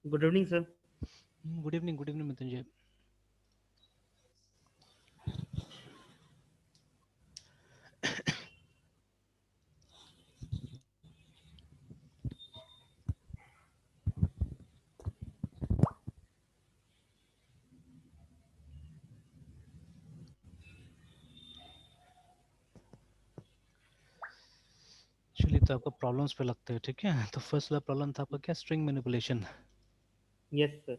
Good evening sir. Good evening Mrityunjay. चलिए, तो आपका प्रॉब्लम्स पे लगते हैं, ठीक है। तो फर्स्ट वाला प्रॉब्लम था आपका क्या, स्ट्रिंग मैनिपुलेशन। Yes sir.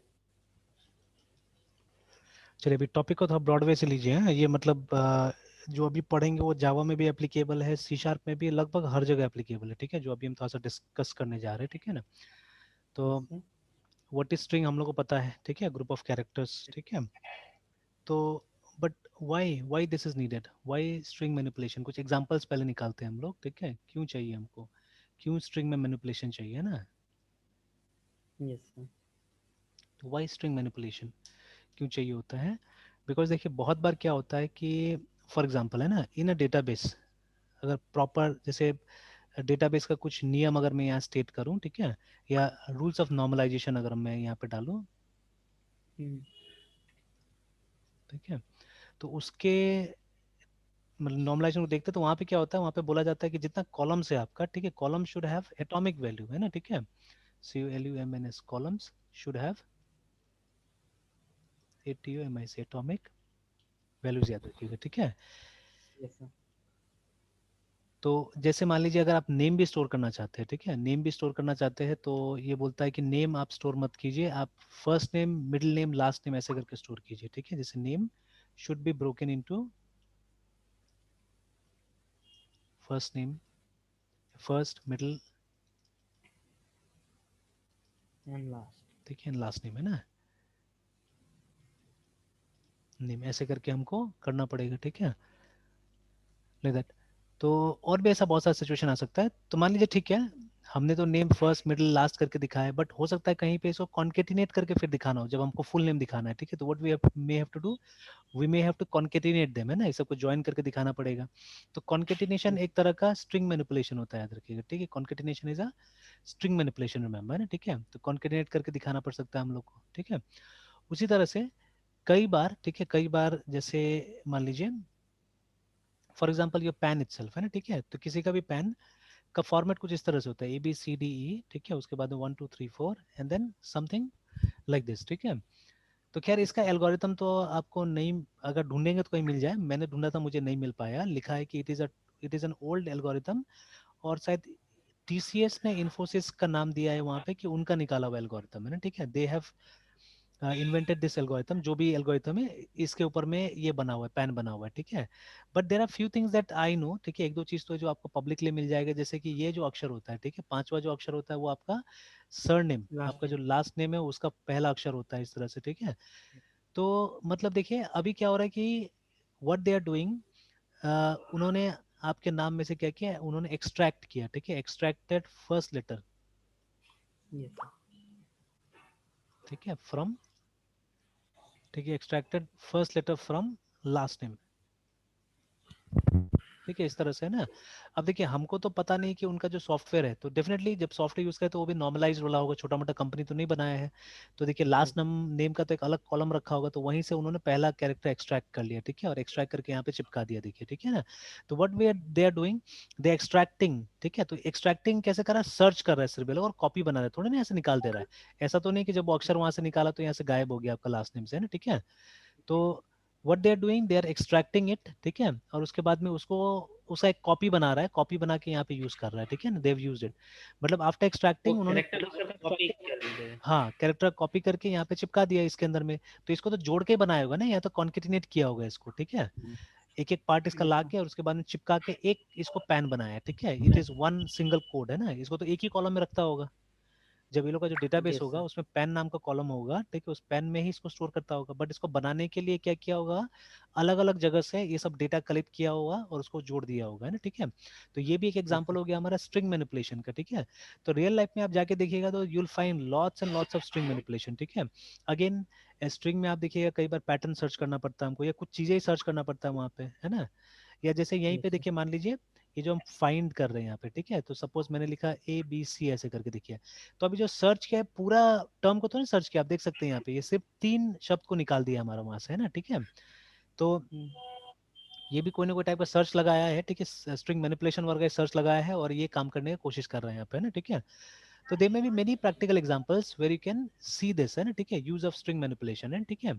चलिए, अभी टॉपिक को थोड़ा ब्रॉड वे से लीजिए। हाँ? ये मतलब जो अभी पढ़ेंगे वो जावा में भी एप्लीकेबल है, सी शार्प में भी, लगभग हर जगह एप्लीकेबल है, ठीक है। जो अभी हम थोड़ा सा डिस्कस करने जा रहे हैं, ठीक है ना। तो yes sir. What is string हम लोग को पता है, ठीक है, ग्रुप ऑफ कैरेक्टर्स, ठीक है। तो but why this is needed, why string manipulation, कुछ एग्जांपल्स पहले निकालते हैं हम लोग, ठीक है। क्यों चाहिए हमको, क्यों स्ट्रिंग में मैनिपुलेशन चाहिए ना। Yes sir. तो वाई स्ट्रिंग मैनिपुलेशन क्यों चाहिए होता है। बिकॉज देखिए, बहुत बार क्या होता है कि फॉर एग्जांपल है ना, इन अ डेटाबेस, अगर प्रॉपर जैसे डेटाबेस का कुछ नियम अगर मैं यहाँ स्टेट करूँ, ठीक है, या रूल्स ऑफ नॉर्मलाइजेशन अगर मैं यहाँ पे डालूँ, ठीक है, तो उसके मतलब नॉर्मलाइजेशन को देखते हैं, तो वहाँ पे क्या होता है, वहाँ पे बोला जाता है कि जितना कॉलम्स है आपका, ठीक है, column should have atomic value, है ना, ठीक है। COLUMNS, columns should have ATOMIC, atomic values याद रखिएगा, ठीक है। Yes sir. तो जैसे मान लीजिए अगर आप नेम भी स्टोर करना चाहते हैं, ठीक है, नेम भी स्टोर करना चाहते हैं, तो ये बोलता है कि नेम आप स्टोर मत कीजिए, आप first name, middle name, last name ऐसे करके स्टोर कीजिए, ठीक है। जैसे name should be broken into first name, first, middle, and last. ठीक है, लास्ट नेम, है ना, नेम ऐसे करके हमको करना पड़ेगा, ठीक है, लाइक दैट। तो और भी ऐसा बहुत सारा सिचुएशन आ सकता है। तो मान लीजिए, ठीक है, हमने तो नेम फर्स्ट, मिडिल, लास्ट करके दिखाया है, बट हो सकता है कहीं पे इसको कॉन्केटिनेट करके फिर दिखाना हो, जब हमको फुल नेम दिखाना है, ठीक है। तो what we may have to do, we may have to concatenate them, है ना, इस सबको ज्वाइन करके दिखाना पड़ेगा। तो कॉन्केटिनेशन एक तरह का स्ट्रिंग मैनिपुलेशन होता है, याद रखिएगा, ठीक है। Concatenation is a string manipulation, remember, है ना, ठीक है। तो कॉन्केटिनेट करके दिखाना पड़ सकता है हम लोग को, ठीक है। उसी तरह से कई बार, ठीक है, कई बार जैसे मान लीजिए फॉर एग्जाम्पल ये पेन इटसेल्फ, है ना, ठीक है। तो किसी का भी पेन का फॉर्मेट कुछ इस तरह से होता है, ABCDE, ठीक है, उसके बाद 1 2 3 4 and then something like this, ठीक है। तो खैर इसका एल्गोरिथम तो आपको नहीं, अगर ढूंढेंगे तो कहीं मिल जाए, मैंने ढूंढा था, मुझे नहीं मिल पाया। लिखा है कि it is an old algorithm, और शायद TCS ने इन्फोसिस का नाम दिया है वहाँ पे कि उनका निकाला हुआ एल्गोरिथम, है ना, ठीक है। They have invented this algorithm, जो भी एल्गोरिथम है इसके ऊपर में ये बना हुआ है, पैन बना हुआ है, ठीक है। But there are few things that I know, ठीक है, एक दो चीज तो जो आपको पब्लिकली मिल जाएगा, जैसे कि ये जो अक्षर होता है, ठीक है, पांचवा जो अक्षर होता है वो आपका सरनेम, लास्ट आपका जो नेम। लास्ट नेम है उसका पहला अक्षर होता है, इस तरह से, ठीक है। तो मतलब देखिए अभी क्या हो रहा है कि व्हाट दे आर डूइंग, उन्होंने आपके नाम में से क्या किया, उन्होंने एक्सट्रैक्ट किया, ठीक है, extracted first letter, yes sir. ठीक है, फ्रॉम, ठीक है, extracted first letter from last name, ठीक है, इस तरह से, है ना। अब देखिए हमको तो पता नहीं कि उनका जो सॉफ्टवेयर है, तो डेफिनेटली जब सॉफ्टवेयर यूज करे तो वो भी नॉर्मलाइज वाला होगा, छोटा मोटा कंपनी तो नहीं बनाया है। तो देखिए लास्ट नेम का तो एक अलग कॉलम रखा होगा, तो वहीं से उन्होंने पहला कैरेक्टर एक्सट्रैक्ट कर लिया, ठीक है, और एक्सट्रैक्ट करके यहाँ पे चिपका दिया, देखिए, ठीक है ना। तो what we are they are doing, they extracting, ठीक है। तो एक्सट्रैक्टिंग कैसे कर रहा है, सर्च कर रहा है सिर्फ ये लोग, और कॉपी बना रहा है, थोड़ा ना ऐसे निकाल दे रहा है। ऐसा तो नहीं कि जब वो अक्षर वहां से निकाला तो यहाँ से गायब हो गया आपका लास्ट नेम से, है ना, ठीक है। तो what they are doing, they are extracting it, ठीक है, और उसके बाद में उसको, उसका एक कॉपी बना रहा है, कॉपी बना के यहाँ पे यूज कर रहा है, ठीक है ना, देव यूज इट, मतलब आफ्टर वो एक्सट्रैक्टिंग उन्होंने, कैरेक्टर को सब कॉपी कर लेते हैं। हाँ, कैरेक्टर कॉपी करके यहाँ पे चिपका दिया इसके अंदर में। तो इसको तो जोड़ के बनाया होगा ना, या तो कॉन्केटिनेट किया होगा इसको, ठीक है, एक एक पार्ट इसका यस ला सर। के और उसके बाद में चिपका के एक इसको पैन बनाया है, ठीक है। It is one single code, है ना, इसको तो एक ही कॉलम में रखता होगा। जब ये लोग का जो डेटाबेस यस होगा सर। उसमें पेन नाम का कॉलम होगा, ठीक है, उस पेन में ही इसको स्टोर करता होगा। बट इसको बनाने के लिए क्या किया होगा, अलग अलग जगह से ये सब डेटा कलेक्ट किया होगा और उसको जोड़ दिया होगा, है ना, ठीक है। तो ये भी एक यस एग्जांपल सर। हो गया हमारा स्ट्रिंग मैनिपुलेशन का, ठीक है। तो रियल लाइफ में आप जाके देखिएगा तो you'll find lots and lots of string manipulation, ठीक है। अगेन स्ट्रिंग में आप देखिएगा कई बार पैटर्न सर्च करना पड़ता है हमको, या कुछ चीजें ही सर्च करना पड़ता है वहां पे, है ना। या जैसे यहीं पे यस सर। देखिए मान लीजिए ये जो हम फाइंड कर रहे हैं यहाँ पे, ठीक है। तो सपोज मैंने लिखा ABC ऐसे करके, देखिए। तो अभी जो सर्च किया है पूरा टर्म को तो नहीं सर्च किया, आप देख सकते हैं यहाँ पे ये सिर्फ 3 शब्द को निकाल दिया हमारा वहां से, है ना, ठीक है। तो ये भी कोई ना कोई टाइप का सर्च लगाया है, ठीक है, स्ट्रिंग मैनिपुलेशन वगैरह सर्च लगाया है और ये काम करने की कोशिश कर रहे हैं यहाँ पे, है ना, ठीक है। तो they may be many practical examples where you can see this, है ना, ठीक है, यूज ऑफ स्ट्रिंग मैनिपुलेशन है, ठीक है।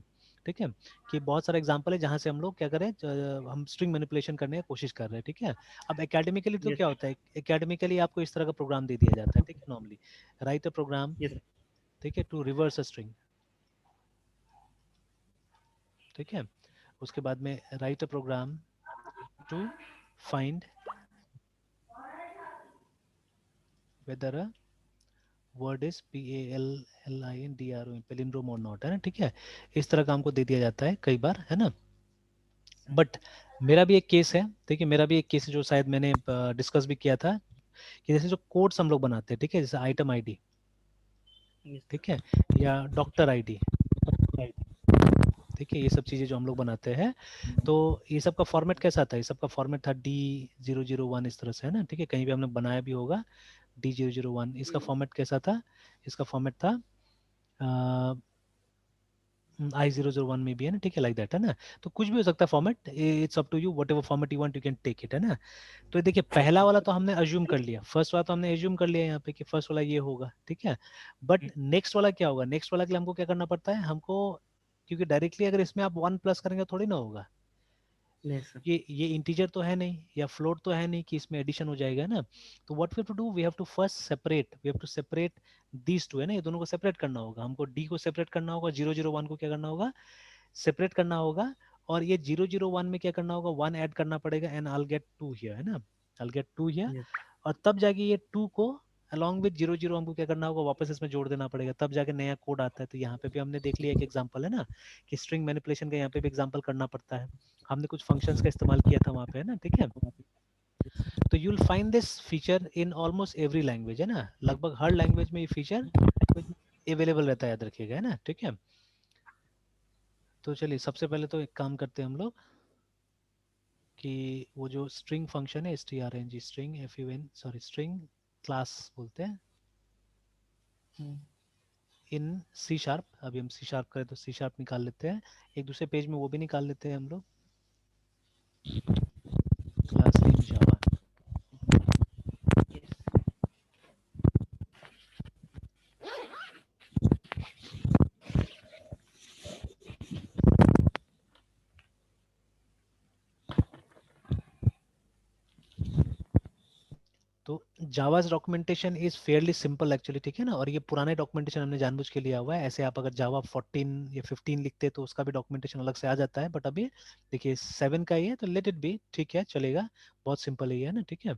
ठीक है, कि बहुत सारे एग्जांपल है जहां से हम लोग क्या करें, हम स्ट्रिंग मैनिपुलेशन करने की कोशिश कर रहे हैं, ठीक है। अब एकेडमिकली तो yes, क्या होता है, एकेडमिकली आपको इस तरह का प्रोग्राम दे दिया जाता है, ठीक है, normally right a programme, yes, ठीक है, टू रिवर्स अ स्ट्रिंग, ठीक है। उसके बाद में write a program to find whether a word is PALLINDRO palindrome और नॉट, है ना, ठीक है। इस तरह का हमको दे दिया जाता है कई बार, है ना। बट मेरा भी एक केस है, ठीक है, मेरा भी एक केस है जो शायद मैंने डिस्कस भी किया था, कि जैसे जो कोड्स हम लोग बनाते हैं, ठीक है, जैसे आइटम आईडी, yes, ठीक है, या डॉक्टर आईडी, ठीक है, ये सब चीज़ें जो हम लोग बनाते हैं, तो ये सब का फॉर्मेट कैसा था, ये सब का फॉर्मेट था D001 इस तरह से, है ना, ठीक है, कहीं भी हमने बनाया भी होगा D001, इसका फॉर्मेट कैसा था, इसका फॉर्मेट था I001 में भी, है ना, ठीक है, लाइक दैट, है ना। तो कुछ भी हो सकता है format, it's up to you, whatever format you want you can take it, है ना। तो देखिए पहला वाला तो हमने अज्यूम कर लिया, फर्स्ट वाला तो हमने अज्यूम कर लिया यहाँ पे कि फर्स्ट वाला ये होगा, ठीक है। बट नेक्स्ट वाला क्या होगा, नेक्स्ट वाला के लिए हमको क्या करना पड़ता है, हमको, क्योंकि डायरेक्टली अगर इसमें आप 1 प्लस करेंगे थोड़ी ना होगा, yes, ये इंटीजर तो है नहीं या फ्लोट तो है नहीं कि इसमें एडिशन हो जाएगा ना। तो what we have to do, we have to first separate, we have to separate these two, है ना, ये दोनों को सेपरेट करना होगा, हमको डी को सेपरेट करना होगा, 001 को क्या करना होगा, सेपरेट करना होगा। और ये 001 में क्या करना होगा, 1 ऐड करना पड़ेगा, and I will get 2 here, है ना, I will get 2 here. yes, और तब जाके ये 2 को अलॉन्ग विद 001 हमको क्या करना होगा, वापस इसमें जोड़ देना पड़ेगा, तब जाके नया कोड आता है। तो यहाँ पे भी हमने देख लिया एक एग्जांपल, है ना, कि स्ट्रिंग मैनिपुलेशन का यहाँ पे भी एग्जांपल करना पड़ता है, हमने कुछ फंक्शंस का इस्तेमाल किया था वहाँ पे, है ना, ठीक है। तो you will find this feature in almost every language, है ना, लगभग हर लैंग्वेज में ये फीचर अवेलेबल रहता है, याद रखिएगा, है ना, ठीक है। तो चलिए सबसे पहले तो एक काम करते हैं हम लोग, कि वो जो स्ट्रिंग फंक्शन है, string string FUN, sorry string class बोलते हैं इन सी शार्प। अभी हम सी शार्प करें तो सी शार्प निकाल लेते हैं, एक दूसरे पेज में वो भी निकाल लेते हैं हम लोग, क्लास इन जावा। yes, तो Java's documentation is fairly simple actually, ठीक है ना। और ये पुराने डॉक्यूमेंटेशन हमने जानबूझ के लिया हुआ है, ऐसे आप अगर जावा 14 या 15 लिखते तो उसका भी डॉक्यूमेंटेशन अलग से आ जाता है, बट अभी देखिए 7 का ही है तो लेट इट बी, ठीक है, चलेगा, बहुत सिंपल ही है ना, ठीक है।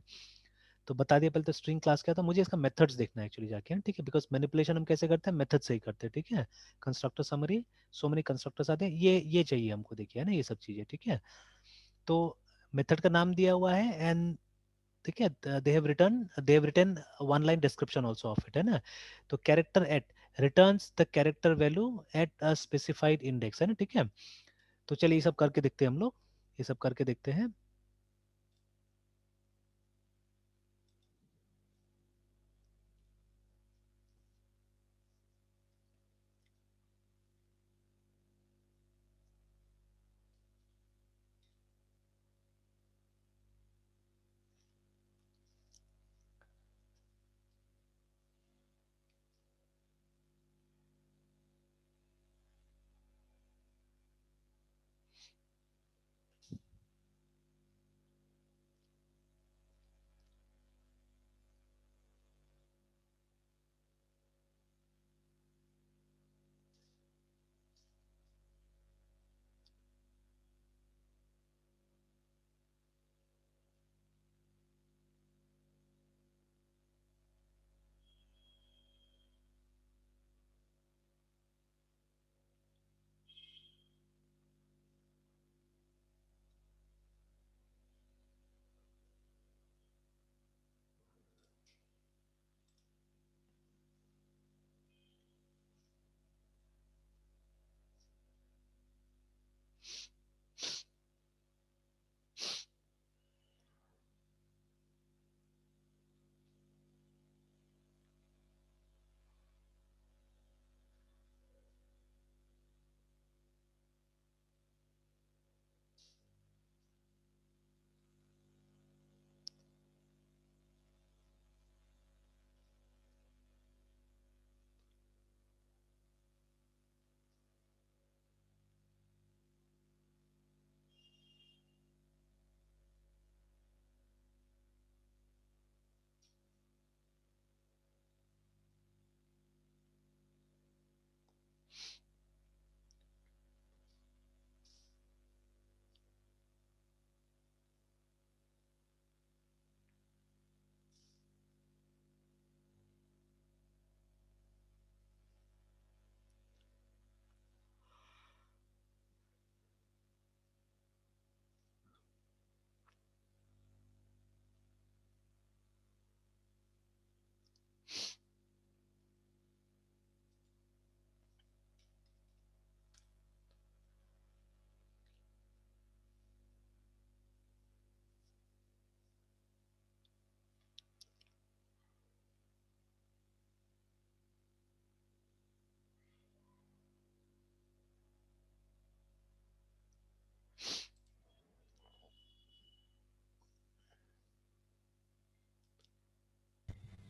तो बता दिया पहले तो स्ट्रिंग क्लास क्या था, मुझे इसका मेथड्स देखना है एक्चुअली जाके, ठीक है, बिकॉज मैनिपुलेशन हम कैसे करते हैं, मेथड से ही करते हैं, ठीक है। Constructor summary, so many constructors आते हैं, ये चाहिए हमको, देखिए, है ना, ये सब चीजें, ठीक है। तो मेथड का नाम दिया हुआ है, एंड ठीक है, they have written one line description also of it, है ना। तो character at returns the character value at a specified index, है ना, ठीक है। तो चलिए ये सब करके देखते हैं हम लोग, ये सब करके देखते हैं।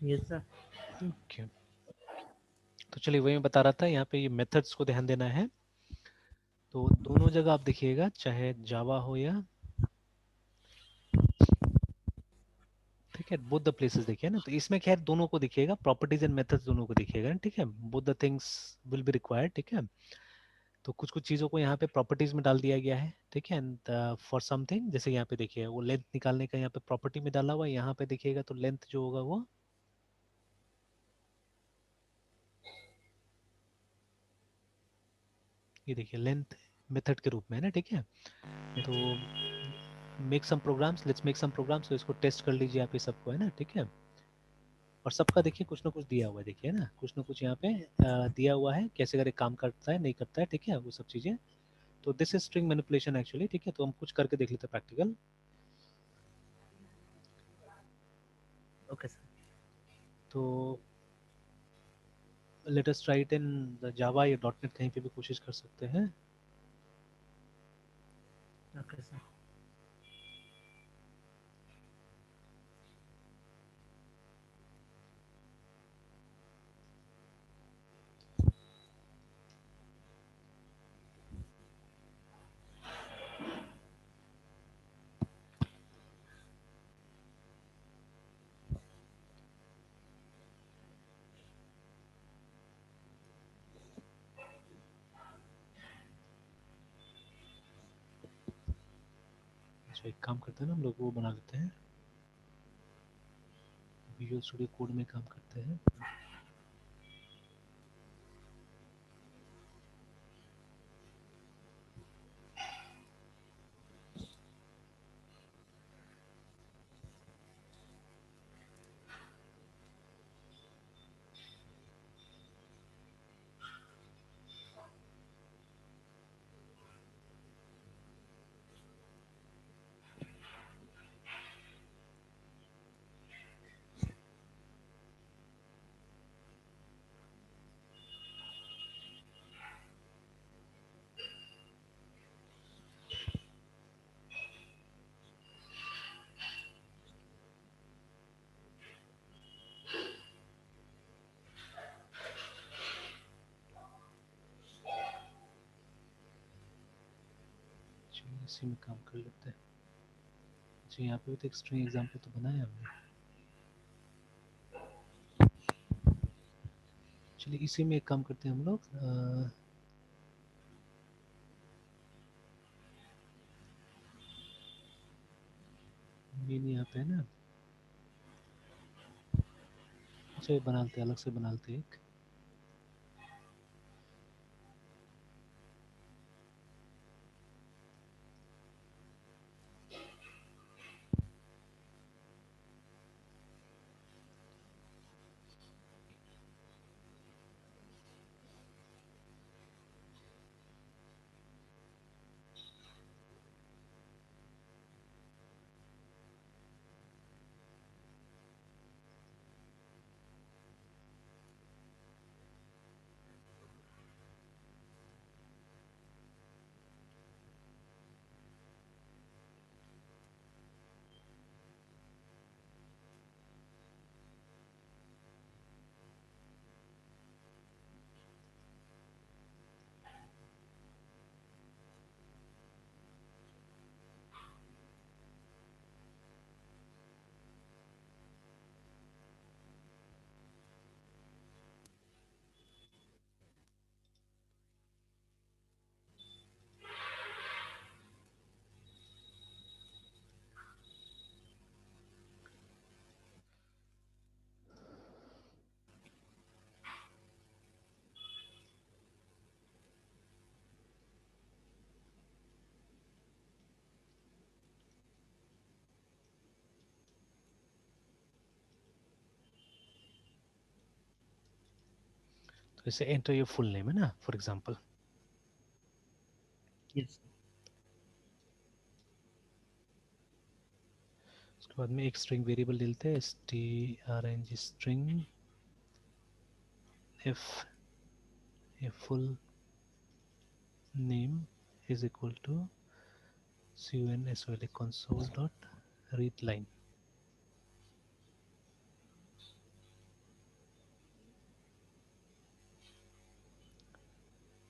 Yes, sir. ओके, तो चलिए वही मैं बता रहा था, यहाँ पे ये मेथड्स को ध्यान देना है। तो दोनों जगह आप देखिएगा, चाहे जावा हो या, ठीक है, बोथ द प्लेसेस देखिए ना। तो इसमें खैर दोनों को देखिएगा, प्रॉपर्टीज एंड मेथड्स दोनों को देखिएगा, ठीक है, both the things will be required, ठीक है। तो कुछ कुछ चीज़ों को यहाँ पे प्रॉपर्टीज में डाल दिया गया है, ठीक है। एंड फॉर समथिंग, जैसे यहाँ पे देखिए वो लेंथ निकालने का यहाँ पे प्रॉपर्टी में डाला हुआ है, यहाँ पे देखिएगा तो लेंथ जो होगा वो, ये देखिए लेंथ मेथड के रूप में है ना, ठीक है। तो make some programs, let's make some programs, तो इसको टेस्ट कर लीजिए आप ये सबको, है ना, ठीक है। और सबका देखिए कुछ ना कुछ दिया हुआ है, देखिए ना, कुछ ना कुछ यहाँ पे दिया हुआ है, कैसे करे काम करता है नहीं करता है, ठीक है, वो सब चीज़ें। तो this is string manipulation actually, ठीक है। तो हम कुछ करके देख लेते हैं प्रैक्टिकल। Okay, sir. तो let us try it in Java या डॉट नेट, कहीं पे भी कोशिश कर सकते हैं। Okay, sir. अच्छा एक काम करते हैं ना, हम लोग वो बना लेते हैं, विजुअल स्टूडियो कोड में काम करते हैं। चलिए इसी में काम कर लेते हैं। अच्छा यहाँ पे भी तो एक स्ट्रिंग एग्जाम्पल तो बनाया हमने, चलिए इसी में एक काम करते हैं हम लोग, मेन यहाँ पे है ना, अच्छा ये बनाते हैं, अलग से बनाते हैं एक। तो इसे एंटर योर फुल नेम है ना, फॉर एग्जाम्पल। Yes, sir. उसके बाद में एक स्ट्रिंग वेरिएबल ले लेते हैं, string string if a full name is equal to console console dot read line।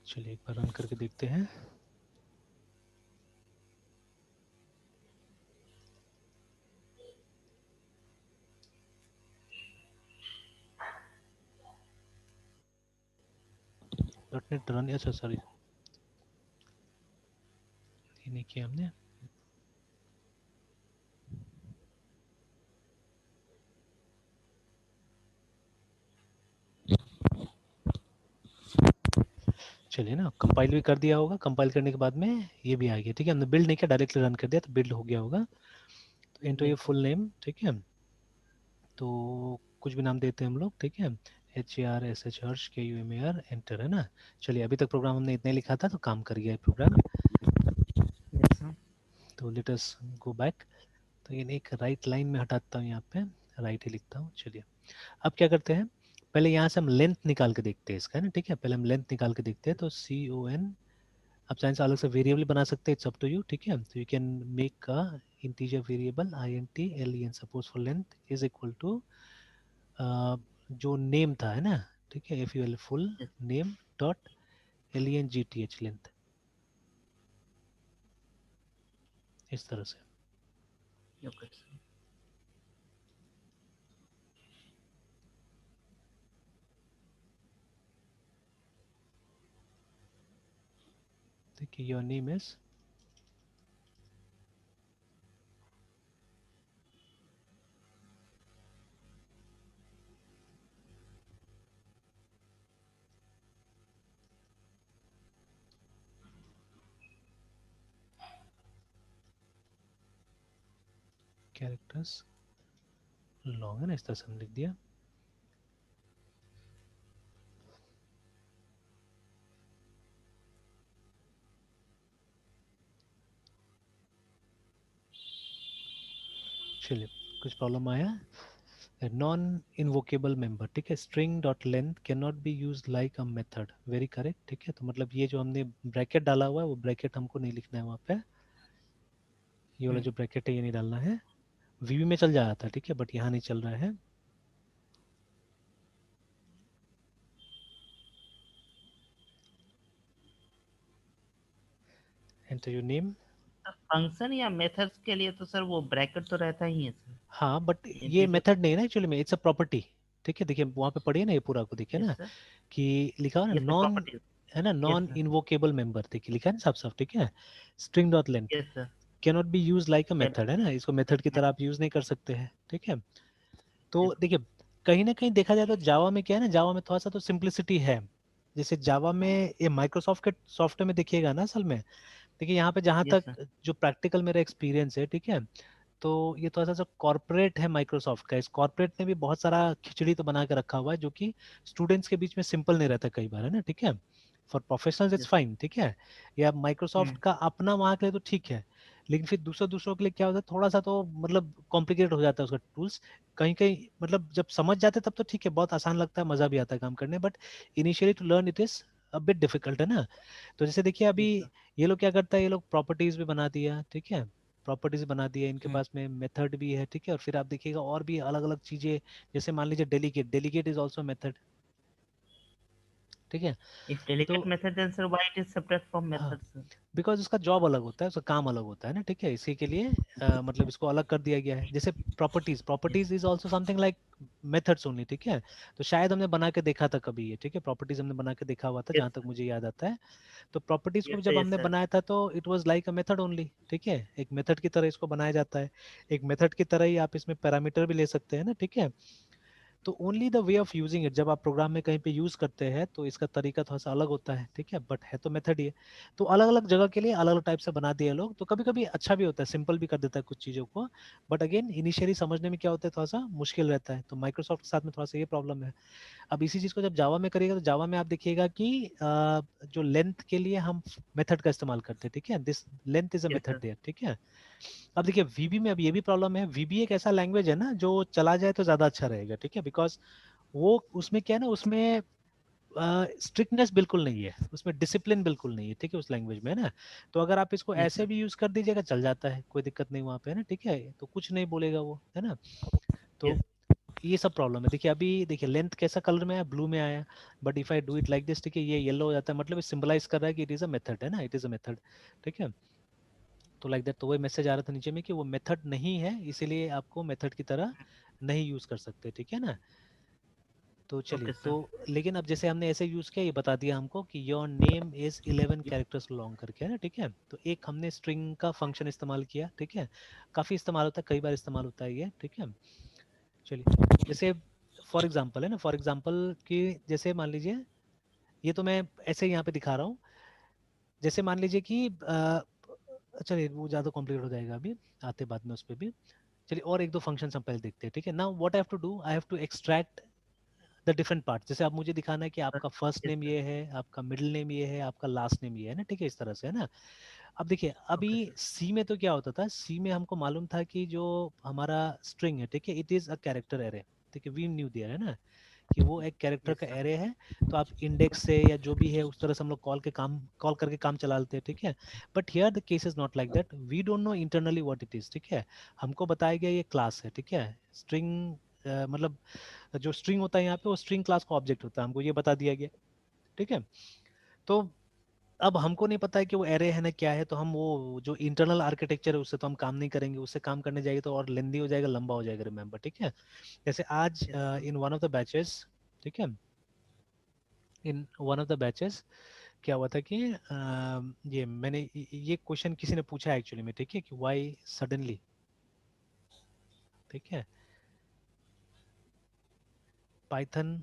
चलिए एक बार रन करके देखते हैं। डॉट नेट रन, अच्छा सॉरी ये नहीं किया हमने। चलिए ना, कंपाइल भी कर दिया होगा, कंपाइल करने के बाद में ये भी आ गया, ठीक है। हमने बिल्ड नहीं किया, डायरेक्टली रन कर दिया तो बिल्ड हो गया होगा। तो enter your yes full name, ठीक है, तो कुछ भी नाम देते हैं हम लोग, ठीक है। HARSH हर्ष KUMAR एंटर, है ना। चलिए अभी तक प्रोग्राम हमने इतना ही लिखा था तो काम कर गया है प्रोग्राम। सर। तो लेट अस गो बैक। तो ये एक राइट लाइन में हटाता हूँ, यहाँ पे राइट ही लिखता हूँ। चलिए अब क्या करते हैं, पहले यहाँ से हम लेंथ निकाल के देखते हैं इसका, है ना, ठीक है। पहले हम लेंथ निकाल के देखते हैं। तो CON, आप चाहें तो अलग से वेरिएबल बना सकते हैं, इट्स अप टू यू, ठीक है। तो you can make a integer variable INT LEN, suppose for length is equal to जो नेम था, है ना, ठीक है, FUL full name dot LENGTH length, इस तरह से। Okay sir. देखिए your name is characters long, है ना, इस तरह से हम लिख दिया। चलिए कुछ प्रॉब्लम आया, नॉन इन्वोकेबल मेंबर, ठीक है। String dot length can not be use like a method, very correct, ठीक है। तो मतलब ये जो हमने ब्रैकेट डाला हुआ है वो ब्रैकेट हमको नहीं लिखना है वहाँ पे, ये वाला जो ब्रैकेट है ये नहीं डालना है। VB में चल जाता था, ठीक है, बट यहाँ नहीं चल रहा है। Enter your name. फंक्शन या मेथड्स के लिए तो सर वो ब्रैकेट तो रहता ही है सर। हाँ बट ये इंटीजर। मेथड नहीं है ना एक्चुअली में, इट्स अ प्रॉपर्टी, ठीक है। देखिए वहाँ पे पढ़िए ना, ये पूरा को देखिए यस ना, सर। कि लिखा हुआ ना यस सर, नॉन, प्रॉपर्टीज। है ना, यस नॉन सर। इन्वोकेबल मेंबर, देखिए लिखा है ना साफ साफ, ठीक है। String dot length yes sir. Can not be use like a can. Method, है ना, इसको मेथड की तरह आप यूज नहीं कर सकते हैं, ठीक है। तो यस देखिए कहीं ना कहीं देखा जाए तो जावा में क्या है ना, जावा में थोड़ा सा तो सिंप्लिसिटी है। जैसे जावा में ये माइक्रोसॉफ्ट के सॉफ्टवेयर में देखिएगा ना, असल में देखिए यहाँ पे जहाँ यस सर। तक जो प्रैक्टिकल मेरा एक्सपीरियंस है, ठीक है, तो ये थोड़ा सा जो कॉर्पोरेट है माइक्रोसॉफ्ट का, इस कॉर्पोरेट ने भी बहुत सारा खिचड़ी तो बना के रखा हुआ है जो कि स्टूडेंट्स के बीच में सिंपल नहीं रहता कई बार, है ना, ठीक है। For professionals it's yes sir. Fine, ठीक है। या माइक्रोसॉफ्ट का अपना वहाँ के लिए तो ठीक है, लेकिन फिर दूसरे दूसरों के लिए क्या होता है, थोड़ा सा तो मतलब कॉम्प्लिकेटेड हो जाता है उसका टूल्स। कहीं कहीं मतलब जब समझ जाते तब तो ठीक है, बहुत आसान लगता है, मजा भी आता है काम करने, but initially to learn it is a bit difficult, है ना। तो जैसे देखिए अभी यस सर। ये लोग क्या करता है, ये लोग प्रॉपर्टीज भी बना दिया, ठीक है, प्रॉपर्टीज बना दिया, इनके हम्म। पास में मेथड भी है, ठीक है। और फिर आप देखिएगा और भी अलग अलग चीजें, जैसे मान लीजिए delegate, delegate is also method, ठीक है। If तो delegate method, then sir, why it is separate from हाँ, method, sir? बिकॉज उसका जॉब अलग होता है, उसका काम अलग होता है ना, ठीक है, इसी के लिए मतलब इसको अलग कर दिया गया है। जैसे properties, Yes. Properties is also something like methods only, ठीक है। तो शायद हमने बना के देखा था कभी ये, ठीक है, प्रॉपर्टीज हमने बना के देखा हुआ था Yes, जहां तक sir. मुझे याद आता है। तो प्रॉपर्टीज को Yes, भी sir. जब Yes, हमने sir. बनाया था तो it was like a method only, ठीक है, एक मेथड की तरह इसको बनाया जाता है। एक मेथड की तरह ही आप इसमें पैरामीटर भी ले सकते हैं ना, ठीक है। तो only the way of using it, जब आप प्रोग्राम में कहीं पे यूज करते हैं तो इसका तरीका थोड़ा सा अलग होता है, ठीक है, बट है तो मेथड ही है। तो अलग अलग जगह के लिए अलग अलग टाइप से बना दिए लोग, तो कभी कभी अच्छा भी होता है, सिंपल भी कर देता है कुछ चीजों को, बट अगेन इनिशियली समझने में क्या होता है, थोड़ा सा मुश्किल रहता है। तो माइक्रोसॉफ्ट के साथ में थोड़ा सा ये प्रॉब्लम है। अब इसी चीज को जब जावा में करिएगा तो जावा में आप देखिएगा कि जो लेंथ के लिए हम मेथड का इस्तेमाल करते हैं, ठीक है, this length is a Yes, method sir. There, ठीक है। अब देखिए वीबी में अब ये भी प्रॉब्लम है, वीबी एक ऐसा लैंग्वेज है ना जो चला जाए तो ज्यादा अच्छा रहेगा, ठीक है, बिकॉज वो उसमें क्या है ना, उसमें स्ट्रिक्टनेस बिल्कुल नहीं है, उसमें डिसिप्लिन बिल्कुल नहीं है, ठीक है, उस लैंग्वेज में, है ना। तो अगर आप इसको Yes, ऐसे sir. भी यूज कर दीजिएगा चल जाता है, कोई दिक्कत नहीं वहाँ पे, है ना, ठीक है, तो कुछ नहीं बोलेगा वो, है ना। तो Yes. ये सब प्रॉब्लम है। देखिए अभी देखिए लेंथ कैसा कलर में आया, ब्लू में आया, but if I do it like this, ठीक है, ये येलो हो जाता है, मतलब सिंबलाइज कर रहा है कि इट इज अ मेथड, है ना, इट इज अ मेथड, ठीक है। तो लाइक दैट, तो वही मैसेज आ रहा था नीचे में कि वो मेथड नहीं है, इसीलिए आपको मेथड की तरह नहीं यूज कर सकते, ठीक है ना। तो चलिए, ओके तो सर। लेकिन अब जैसे हमने ऐसे यूज किया, ये बता दिया हमको कि your name is 11 characters long करके, है ना, ठीक है। तो एक हमने स्ट्रिंग का फंक्शन इस्तेमाल किया, ठीक है। काफी इस्तेमाल होता है, कई बार इस्तेमाल होता है ये, ठीक है। चलिए, जैसे फॉर एग्जाम्पल है ना, फॉर एग्जाम्पल कि जैसे मान लीजिए, ये तो मैं ऐसे यहाँ पे दिखा रहा हूँ, जैसे मान लीजिए कि चलिए वो ज़्यादा कॉम्प्लिकेट हो जाएगा अभी, आते बाद में उस पर भी। चलिए और एक दो फंक्शन हम पहले देखते हैं, ठीक है। Now what I have to do, I have to extract the different part. जैसे आप मुझे दिखाना है कि आपका फर्स्ट यस नेम सर। ये है, आपका मिडिल नेम ये है, आपका लास्ट नेम ये है ना, ठीक है, इस तरह से, है ना। अब देखिए अभी ओके सर। सी में तो क्या होता था, सी में हमको मालूम था कि जो हमारा स्ट्रिंग है, ठीक है, it is a character array, ठीक है, वी न्यू दियर, है ना, कि वो एक कैरेक्टर यस का सर। एरे है। तो आप इंडेक्स से या जो भी है उस तरह से हम लोग कॉल करके काम चला लेते हैं, ठीक है। But here the case is not like that, we don't know internally what it is, ठीक है। हमको बताया गया ये क्लास है, ठीक है, स्ट्रिंग मतलब जो स्ट्रिंग होता है यहाँ पे, वो स्ट्रिंग क्लास का ऑब्जेक्ट होता है, हमको ये बता दिया गया, ठीक है। तो अब हमको नहीं पता है कि वो एरे है ना क्या है, तो हम वो जो इंटरनल आर्किटेक्चर है उससे तो हम काम नहीं करेंगे, उससे काम करने जाएंगे तो और लेंदी हो जाएगा, लंबा हो जाएगा, रिमेंबर, ठीक है। जैसे आज yes sir. In one of the batches, ठीक है, in one of the batches क्या हुआ था कि ये मैंने ये क्वेश्चन किसी ने पूछा एक्चुअली में, ठीक है, कि व्हाई सडनली, ठीक है, पाइथन,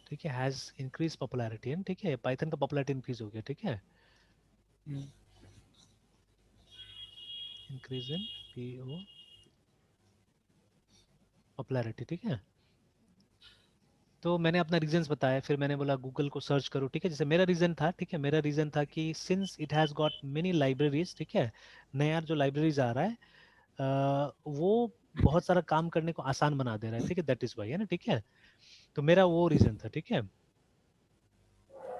ठीक है, हैज इंक्रीज पॉपुलैरिटी, है, ठीक है, पाइथन का पॉपुलैरिटी इंक्रीज हो गया, ठीक है, increase in P O popularity, ठीक है। तो मैंने अपना रीजंस बताया, फिर मैंने बोला गूगल को सर्च करो, ठीक है। जैसे मेरा रीजन था, ठीक है, मेरा रीजन था कि since it has got many libraries, ठीक है, नया जो लाइब्रेरीज आ रहा है वो बहुत सारा काम करने को आसान बना दे रहा है, ठीक है, दैट इज वाई, है ना, ठीक है। तो मेरा वो रीजन था, ठीक है।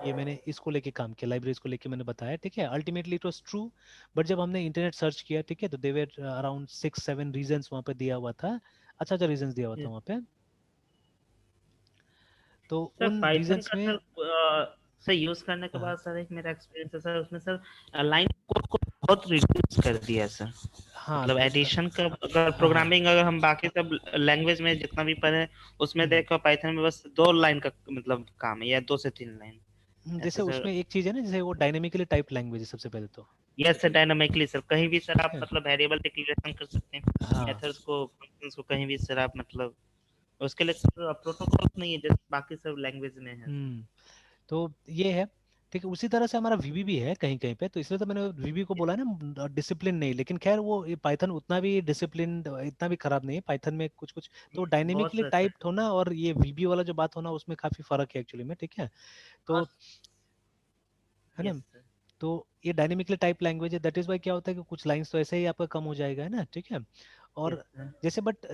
ये मैंने इसको लेके काम किया, लाइब्रेरीज को लेके मैंने बताया, ठीक है। Ultimately it was true, but जब हमने इंटरनेट सर्च किया, ठीक है, तो देवर अराउंड 6-7 रीजंस वहाँ पे दिया हुआ था, अच्छा अच्छा रीजंस दिया हुआ था यस। वहाँ पे। तो सर उन पाइथन रीजंस का में सर यूज करने के हाँ बाद सर एक मेरा एक्सपीरियंस है सर, उसमें सर लाइन कोड को बहुत रिड्यूस कर दिया है सर। हाँ मतलब तो एडिशन का अगर हाँ हाँ प्रोग्रामिंग अगर हम बाकी सब लैंग्वेज में जितना भी पढ़े, उसमें हम्म, देखो पाइथन में बस 2 लाइन का मतलब काम है, या 2 से 3 लाइन जैसे ऐसे सर। उसमें एक चीज है ना, जैसे वो डायनेमिकली टाइप लैंग्वेज है सबसे पहले तो, यस सर, डायनामिकली सर, कहीं भी सर ठीक आप है, मतलब वेरिएबल डिक्लेरेशन कर सकते हैं, हाँ मेथड्स को, फंक्शंस को कहीं भी सर आप मतलब, उसके लिए सर प्रोटोकॉल नहीं है जैसे बाकी सब लैंग्वेज में है सर। तो ये है, ठीक है। उसी तरह से हमारा वीबी भी है कहीं कहीं पे, तो इसलिए तो मैंने वीबी को बोला ना डिसिप्लिन नहीं, लेकिन खैर वो पाइथन उतना भी डिसिप्लिन, इतना भी खराब नहीं है पाइथन में, कुछ कुछ तो बहुत डायनेमिकली सर अच्छा टाइप्ड होना और ये वीबी वाला जो बात होना, उसमें काफी फर्क है एक्चुअली में, ठीक है। तो है। है ना, यस सर। तो ये डायनेमिकली टाइप लैंग्वेज है, दैट इज वाई क्या होता है कि कुछ लाइंस तो ऐसे ही आपका कम हो जाएगा, है ना, ठीक है। यस और सर। जैसे बट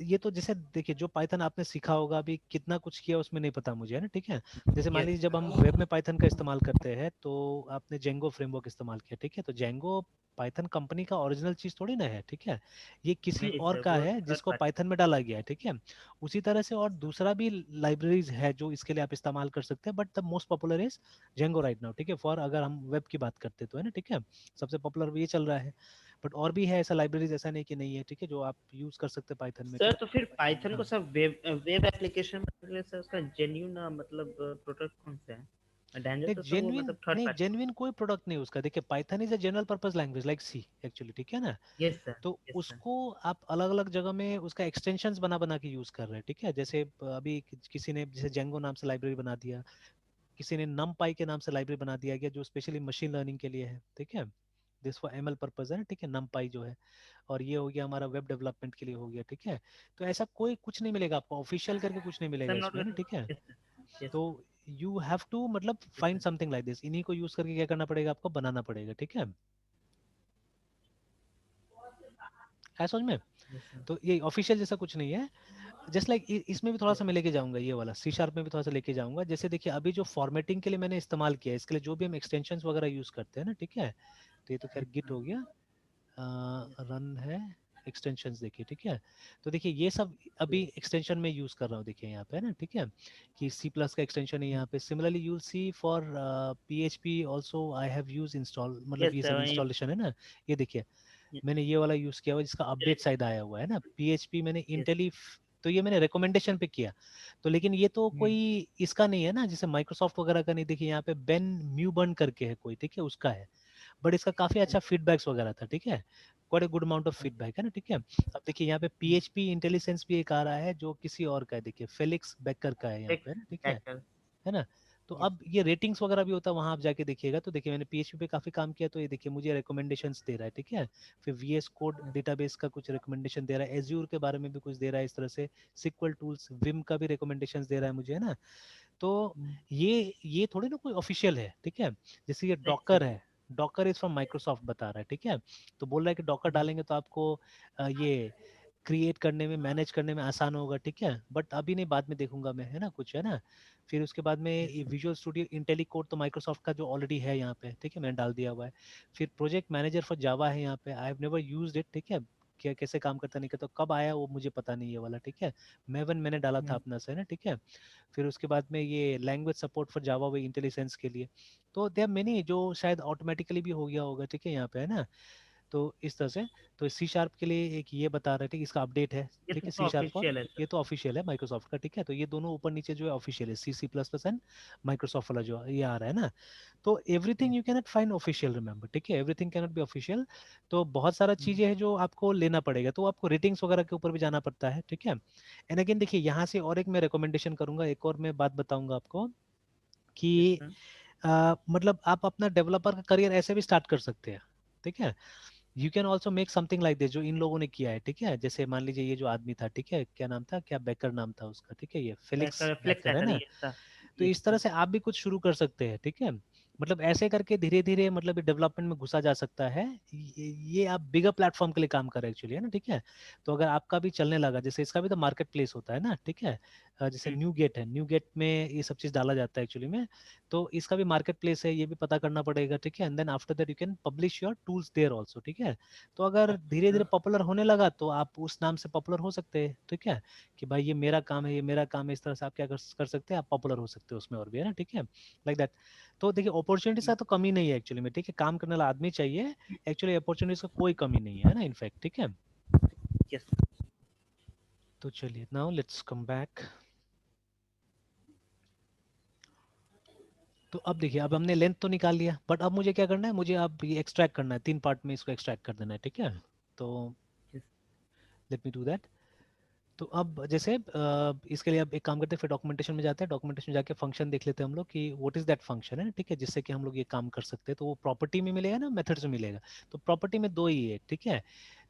ये तो जैसे देखिए जो पाइथन आपने सीखा होगा, अभी कितना कुछ किया उसमें नहीं पता मुझे, है ना, ठीक है। जैसे मान लीजिए यस जब हम वेब में पाइथन का इस्तेमाल करते हैं, तो आपने जेंगो फ्रेमवर्क इस्तेमाल किया, ठीक है, तो जेंगो पाइथन कंपनी का ओरिजिनल चीज थोड़ी ना है, ठीक है, ये किसी नहीं और सर, का वो है थर्ड जिसको पार्टी। पाइथन में डाला गया है, ठीक है। उसी तरह से और दूसरा भी लाइब्रेरीज है जो इसके लिए आप इस्तेमाल कर सकते हैं, but the most popular is Django right now, ठीक है, फॉर अगर हम वेब की बात करते तो, है ना, ठीक है, सबसे पॉपुलर ये चल रहा है। बट और भी है ऐसा लाइब्रेरीज, ऐसा नहीं कि नहीं है, ठीक है, जो आप यूज कर सकते हैं पाइथन में, सर ठीक तो फिर पाइथन है। को सब वेब वेब एप्लीकेशन में सर उसका जेन्यून मतलब प्रोडक्ट कौन सा है? डेंजर नहीं तो सर वो जेन्युइन, मतलब थर्ड नहीं पार्टी। जेन्युइन कोई प्रोडक्ट नहीं उसका, देखिए Python is a general purpose language like C actually, ठीक है ना। Yes sir. तो यस सर। उसको आप अलग अलग जगह में उसका एक्सटेंशंस बना बना के यूज कर रहे हैं, ठीक है। जैसे अभी किसी ने जैसे जेंगो नाम से लाइब्रेरी बना दिया, किसी ने नमपाई के नाम से लाइब्रेरी बना दिया गया जो स्पेशली मशीन लर्निंग के लिए है, ठीक है, दिस फॉर एमएल पर्पज है, ठीक है, नमपाई जो है। और ये हो गया हमारा वेब डेवलपमेंट के लिए हो गया, ठीक है। तो ऐसा कोई कुछ नहीं मिलेगा आपको ऑफिशियल करके, कुछ नहीं सर मिलेगा नॉट इसमें ना, गेटिंग। ठीक है। Yes sir. यस तो यू हैव टू मतलब find sir. Something like this, इन्हीं को यूज करके क्या करना पड़ेगा आपको, बनाना पड़ेगा, ठीक है, है समझ में। Yes sir. तो ये ऑफिशियल जैसा कुछ नहीं है, जस्ट लाइक इसमें भी थोड़ा सा यस मैं लेके जाऊंगा, ये वाला सी शार्प में भी थोड़ा सा लेके जाऊंगा। जैसे देखिए अभी जो फॉर्मेटिंग के लिए मैंने इस्तेमाल किया है, इसके लिए जो भी हम एक्सटेंशन वगैरह यूज करते हैं ना, ठीक है, तो ये तो खैर गिट सर। हो गया, रन है, एक्सटेंशंस देखिए, ठीक है। तो देखिए ये सब अभी एक्सटेंशन में यूज कर रहा हूँ, देखिए यहाँ पे है ना, ठीक है, कि सी प्लस का एक्सटेंशन है यहाँ पे। Similarly you will see for PHP also I have use install, मतलब यस ये सब सर, इंस्टॉलेशन है ना। ये देखिए मैंने ये वाला यूज किया हुआ जिसका अपडेट साइड आया हुआ है ना, PHP मैंने यस। इंटेली, तो ये मैंने रिकमेंडेशन पे किया। तो लेकिन ये तो कोई इसका नहीं है ना, जैसे माइक्रोसॉफ्ट वगैरह का नहीं। देखिए यहाँ पे बेन म्यूबर्न करके है कोई, ठीक है, उसका है। बट इसका काफी अच्छा फीडबैक्स वगैरह था, ठीक है, quite a good amount of feedback है ना, ठीक है। अब देखिए यहाँ पे PHP इंटेलिजेंस भी एक आ रहा है जो किसी और का है, देखिए फेलिक्स बेकर का है यहाँ एक पे, है ना, ठीक हैकर। है ना। तो यस। अब ये रेटिंग्स वगैरह भी होता है, वहां आप जाके देखिएगा। तो देखिए मैंने PHP पे काफी काम किया, तो ये देखिए मुझे रिकमेंडेशंस दे रहा है, ठीक है। फिर VS कोड डेटाबेस का कुछ रिकमेंडेशन दे रहा है, एज्यूर के बारे में भी कुछ दे रहा है इस तरह से, सिक्वल टूल्स विम का भी रिकमेंडेशंस दे रहा है मुझे, है ना। तो ये थोड़ी ना कोई ऑफिशियल है, ठीक है। जैसे ये नहीं डॉकर सर। है, डॉकर इज फ्रॉम माइक्रोसॉफ्ट बता रहा है, ठीक है। तो बोल रहा है कि डॉकर डालेंगे तो आपको ये क्रिएट करने में, मैनेज करने में आसान होगा, ठीक है। बट अभी नहीं, बाद में देखूंगा मैं, है ना, कुछ है ना। फिर उसके बाद में विजुअल स्टूडियो इंटेलीकोड तो माइक्रोसॉफ्ट का जो ऑलरेडी है यहाँ पे, ठीक है, मैंने डाल दिया हुआ है। फिर प्रोजेक्ट मैनेजर फॉर जावा है यहाँ पे, I have never used it, ठीक है। क्या कैसे काम करता नहीं करता, कब आया वो मुझे पता नहीं, ये वाला, ठीक है। मेवन मैंने डाला था अपना से, है ना, ठीक है। फिर उसके बाद में ये language support for Java way intelligence के लिए। तो दे आर मेनी जो शायद ऑटोमेटिकली भी हो गया होगा, ठीक है, यहाँ पे, है ना। तो इस तरह से, तो C# के लिए एक ये बता रहे थे कि इसका अपडेट है, ये ठीक है, तो C# और ऑफिशियल है ये सर। तो ऑफिशियल है माइक्रोसॉफ्ट का, ठीक है। तो ये दोनों ऊपर नीचे जो है ऑफिशियल है, C++ एंड माइक्रोसॉफ्ट वाला जो ये आ रहा है ना। तो everything you cannot find official, remember, ठीक है, एवरीथिंग कैनॉट बी ऑफिशियल। तो बहुत सारा चीजें हैं जो आपको लेना पड़ेगा, तो आपको रेटिंग्स वगैरह के ऊपर भी जाना पड़ता है, ठीक है। एंड अगेन देखिए यहाँ से और एक मैं रिकमेंडेशन करूंगा, एक और मैं बात बताऊंगा आपको यस कि सर। मतलब आप अपना डेवलपर का करियर ऐसे भी स्टार्ट कर सकते हैं, ठीक है। You can also make something like this, जो इन लोगों ने किया है, ठीक है। जैसे मान लीजिए ये जो आदमी था, ठीक है, क्या नाम था, क्या बेकर नाम था उसका, ठीक है, ये फेलिक्स हैकर फ्लेक्स बेकर है हैकर, ना। Yes sir. तो यस इस तरह सर। से आप भी कुछ शुरू कर सकते हैं, ठीक है। मतलब ऐसे करके धीरे धीरे मतलब डेवलपमेंट में घुसा जा सकता है। ये आप बिगर प्लेटफॉर्म के लिए काम कर रहे हैं एक्चुअली, है ना, ठीक है। तो अगर आपका भी चलने लगा, जैसे इसका भी तो मार्केट प्लेस होता है ना, ठीक है। जैसे न्यू गेट है, न्यू गेट में ये सब चीज़ डाला जाता है एक्चुअली में। तो इसका भी मार्केट प्लेस है, ये भी पता करना पड़ेगा, ठीक है। And then after that you can publish your tools there also, ठीक है। तो अगर धीरे धीरे पॉपुलर होने लगा तो आप उस नाम से पॉपुलर हो सकते हैं, ठीक है, कि भाई ये मेरा काम है, ये मेरा काम है। इस तरह से आप क्या कर सकते हैं, आप पॉपुलर हो सकते हो उसमें और भी, है ना, ठीक है, लाइक दैट। तो देखिए अपॉर्चुनिटीज का तो कमी नहीं है एक्चुअली में, ठीक है, काम करने वाला आदमी चाहिए। एक्चुअली अपॉर्चुनिटीज का कोई कमी नहीं है ना, इनफैक्ट, ठीक है। यस। तो चलिए नाउ लेट्स कम बैक। तो अब देखिए, अब हमने लेंथ तो निकाल लिया, बट अब मुझे क्या करना है, मुझे अब ये एक्सट्रैक्ट करना है, 3 पार्ट में इसको एक्सट्रैक्ट कर देना है, ठीक है। तो लेट मी डू दैट। तो अब जैसे इसके लिए अब एक काम करते हैं, फिर डॉक्यूमेंटेशन में जाते हैं। डॉक्यूमेंटेशन में जाके फंक्शन देख लेते हैं हम लोग कि व्हाट इज दैट फंक्शन, है, ठीक है, जिससे कि हम लोग ये काम कर सकते हैं। तो वो प्रॉपर्टी में मिलेगा ना, मेथड्स में मिलेगा। तो प्रॉपर्टी में दो ही है, ठीक है।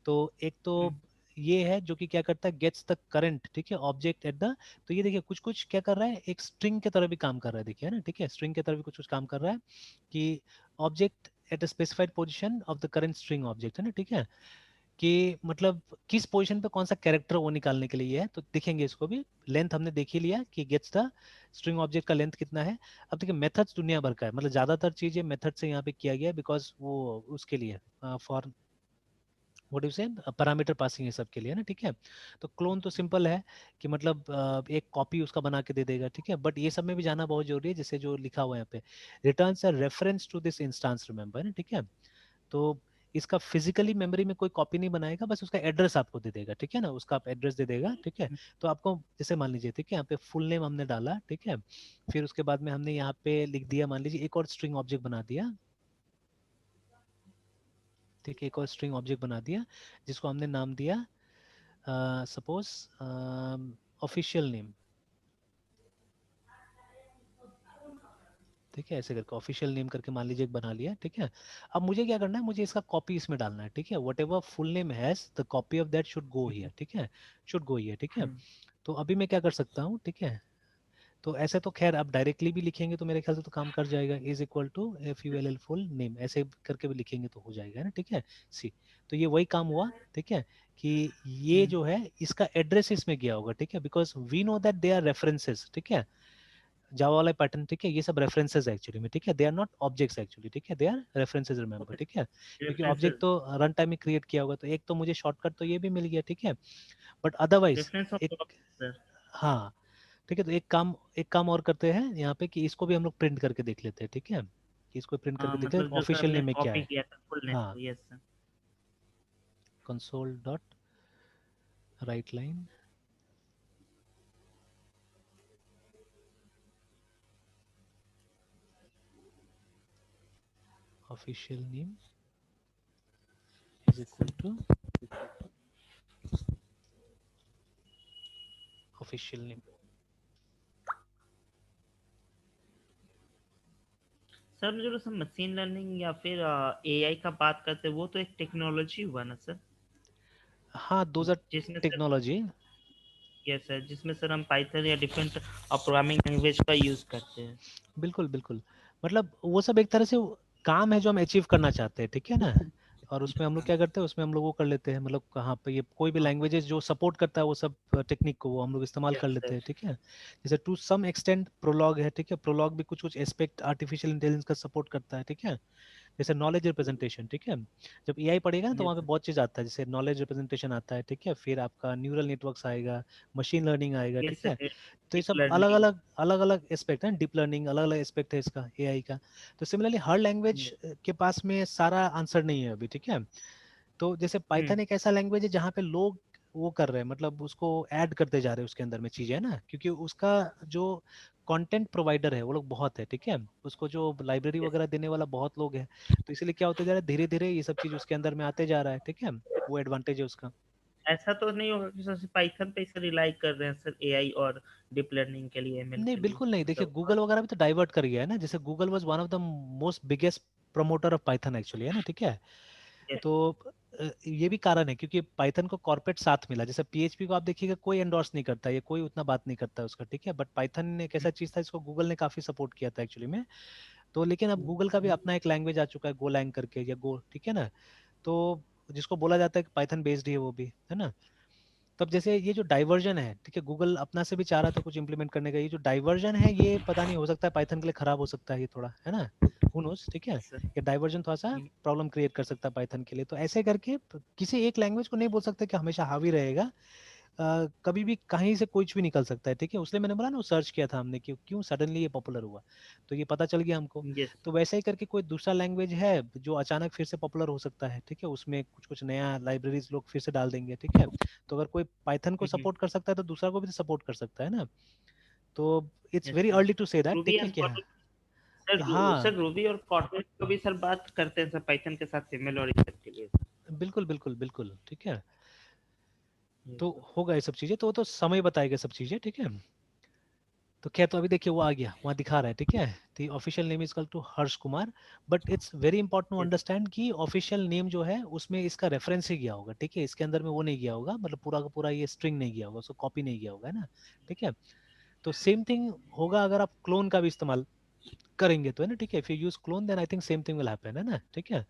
तो एक तो ये है जो कि क्या करता है, गेट्स द करंट, ठीक है, ऑब्जेक्ट एट द। तो ये देखिए कुछ कुछ क्या कर रहा है, एक स्ट्रिंग की तरह भी काम कर रहा है, देखिए, है ना, ठीक है, स्ट्रिंग की तरह भी कुछ कुछ काम कर रहा है कि object at a specified position of the current string object, है ना, ठीक है, कि मतलब किस पोजीशन पे कौन सा कैरेक्टर वो निकालने के लिए ये है। तो देखेंगे इसको भी, लेंथ हमने देख ही लिया कि गेट्स द स्ट्रिंग ऑब्जेक्ट का लेंथ कितना है। अब देखिए मेथड्स दुनिया भर का है, मतलब ज्यादातर चीजें मेथड से यहाँ पे किया गया है, बिकॉज वो उसके लिए फॉर व्हाट यू से पैरामीटर पासिंग है सबके लिए, ना, ठीक है। तो क्लोन तो सिंपल है कि मतलब एक कॉपी उसका बना के दे देगा, ठीक है। बट ये सब में भी जाना बहुत जरूरी है, जैसे जो लिखा हुआ है यहाँ पे, returns a reference to this instance, remember, ना, ठीक है। तो इसका फिजिकली मेमोरी में कोई कॉपी नहीं बनाएगा, बस उसका एड्रेस आपको दे देगा, ठीक है ना, उसका आप एड्रेस दे देगा, ठीक है। तो आपको जैसे मान लीजिए, ठीक है, यहाँ पे फुल नेम हमने डाला, ठीक है। फिर उसके बाद में हमने यहाँ पे लिख दिया, मान लीजिए एक और स्ट्रिंग ऑब्जेक्ट बना दिया, ठीक है, एक और स्ट्रिंग ऑब्जेक्ट बना दिया जिसको हमने नाम दिया सपोज ऑफिशियल नेम, ठीक है, ऐसे करके ऑफिशियल नेम करके मान लीजिए एक बना लिया, ठीक है। अब मुझे क्या करना है, मुझे इसका कॉपी इसमें डालना है, ठीक है। What ever full name has the copy of that should go here, ठीक है, शुड गो हियर, ठीक है। तो अभी मैं क्या कर सकता हूँ, ठीक है। तो ऐसे तो खैर आप डायरेक्टली भी लिखेंगे तो मेरे ख्याल से तो काम कर जाएगा, is equal to FULL full name, ऐसे करके भी लिखेंगे तो हो जाएगा ना, ठीक है। सी, तो ये वही काम हुआ, ठीक है, कि ये जो है इसका एड्रेस इसमें गया होगा, ठीक है, because we know that they are references, ठीक है। जावा वाला पैटर्न, ठीक है, ये सब रेफरेंसेस एक्चुअली में, ठीक है, they are not objects actually, ठीक है, they are references, remember, okay, ठीक है, क्योंकि ऑब्जेक्ट रेफरेंसेस, तो रन टाइम में क्रिएट किया होगा, तो एक तो मुझे शॉर्टकट तो ये भी मिल गया, ठीक है, बट अदरवाइज रेफरेंस ऑफ एक, सर। हाँ, ठीक है, तो एक काम और करते हैं यहाँ पे कि इसको भी हम लोग प्रिंट करके देख लेते हैं, ठीक है, कि इसको प्रिंट करके देखते हैं मतलब जो सर ऑफिशियल हमने नेम में क्या कॉपी है। किया था फुल नेम हाँ, को, yes sir. Console dot write line official name is equal to official name. Sir जो सर मशीन लर्निंग या फिर एआई का बात करते हैं, वो तो एक टेक्नोलॉजी हुआ ना सर, हाँ, दोज आर जिसमें सर, टेक्नोलॉजी। यस सर, जिसमें सर हम पाइथन या डिफरेंट प्रोग्रामिंग लैंग्वेज का यूज करते हैं। बिल्कुल बिल्कुल, मतलब वो सब एक तरह से काम है जो हम अचीव करना चाहते हैं, ठीक है ना, और उसमें हम लोग क्या करते हैं, उसमें हम लोग वो कर लेते हैं, मतलब कहाँ पे ये कोई भी लैंग्वेजेस जो सपोर्ट करता है वो सब टेक्निक को वो हम लोग इस्तेमाल कर यस लेते सर। हैं, ठीक है, जैसे टू सम एक्सटेंड प्रोलॉग है, ठीक है, प्रोलॉग भी कुछ कुछ एस्पेक्ट आर्टिफिशियल इंटेलिजेंस का सपोर्ट करता है, ठीक है, जैसे नॉलेज रिप्रेजेंटेशन, ठीक है, जब एआई पढ़ेगा ना तो यस वहाँ पे सर। बहुत चीज़ आता है, जैसे नॉलेज रिप्रेजेंटेशन आता है, ठीक है, फिर आपका न्यूरल नेटवर्क्स आएगा, मशीन लर्निंग आएगा, यस ठीक है, सर। तो ये डीप सब लर्निंग। अलग अलग एस्पेक्ट है, डीप लर्निंग अलग अलग एस्पेक्ट है इसका, एआई का। तो सिमिलरली हर लैंग्वेज के पास में सारा आंसर नहीं है अभी, ठीक है, तो जैसे पाइथन एक ऐसा लैंग्वेज है जहाँ पे लोग वो कर रहे हैं, मतलब उसको ऐड करते जा रहे हैं उसके अंदर में चीजें, है ना, क्योंकि उसका जो कंटेंट प्रोवाइडर है वो लोग बहुत है, ठीक है, उसको जो लाइब्रेरी यस। वगैरह देने वाला बहुत लोग हैं, तो इसीलिए क्या होते जा रहा है, धीरे धीरे ये सब चीज उसके अंदर में आते जा रहा है, ठीक है, वो एडवांटेज है उसका। ऐसा तो नहीं होगा कि सर पाइथन पे से रिलाई कर रहे हैं सर एआई और डीप लर्निंग के लिए, एमएल नहीं, के लिए, बिल्कुल नहीं, देखिए मतलब गूगल वगैरह भी तो डाइवर्ट कर गया है ना, जैसे Google was one of the most biggest promoter of Python actually, है ना, ठीक है, यस। तो ये भी कारण है क्योंकि पाइथन को कॉर्पोरेट साथ मिला, जैसे पीएचपी को आप देखिएगा कोई एंडोर्स नहीं करता, ये कोई उतना बात नहीं करता है उसका, ठीक है, बट पाइथन एक ऐसा चीज था जिसको गूगल ने काफी सपोर्ट किया था एक्चुअली में, तो लेकिन अब गूगल का भी अपना एक लैंग्वेज आ चुका है, गोलैंग करके, या गो, ठीक है ना, तो जिसको बोला जाता है कि पाइथन बेस्ड ही है वो भी, है ना, तब जैसे ये जो डाइवर्जन है, ठीक है, गूगल अपना से भी चाह रहा था कुछ इंप्लीमेंट करने का, ये जो डाइवर्जन है ये पता नहीं, हो सकता है पाइथन के लिए खराब हो सकता है ये थोड़ा, है ना, हु नोस, ठीक है, सर। ये डाइवर्जन थोड़ा सा प्रॉब्लम क्रिएट कर सकता है पाइथन के लिए, तो ऐसे करके किसी एक लैंग्वेज को नहीं बोल सकते कि हमेशा हावी रहेगा, कभी भी कहीं से कुछ भी निकल सकता है, ठीक है, उसलिए मैंने बोला ना, वो सर्च किया था हमने कि क्यों सडनली ये पॉपुलर हुआ, तो ये पता चल गया हमको, यस। तो वैसे ही करके कोई दूसरा लैंग्वेज है जो अचानक फिर से पॉपुलर हो सकता है, ठीक है, उसमें कुछ कुछ नया लाइब्रेरीज लोग फिर से डाल देंगे, ठीक है, तो अगर कोई पाइथन को सपोर्ट कर सकता है तो दूसरा को भी सपोर्ट कर सकता है ना, तो it's yes very sir. Early to say that, Ruby ठीक है, एंड क्या, कॉटन। सर सर हाँ, रूबी और कॉटन को भी सर बात करते हैं सर पाइथन के साथ एमएल और ये सब के लिए। बिल्कुल बिल्कुल बिल्कुल, ठीक है, यस तो सर। होगा ये सब चीजें, तो वो तो समय बताएगा सब चीजें, ठीक है, तो क्या, तो अभी देखिए वो आ गया, वहाँ दिखा रहा है, ठीक है, the official name is equal to Harsh Kumar, but it's very important to yes. Understand कि ऑफिशियल नेम जो है उसमें इसका रेफरेंस ही गया होगा, ठीक है, इसके अंदर में वो नहीं गया होगा, मतलब पूरा का पूरा ये स्ट्रिंग नहीं गया होगा, उसको कॉपी नहीं गया होगा, है ना, ठीक है, तो सेम थिंग होगा अगर आप क्लोन का भी इस्तेमाल करेंगे तो, है ना, ठीक है, if you use clone then I think same thing will happen, है ना, ठीक है,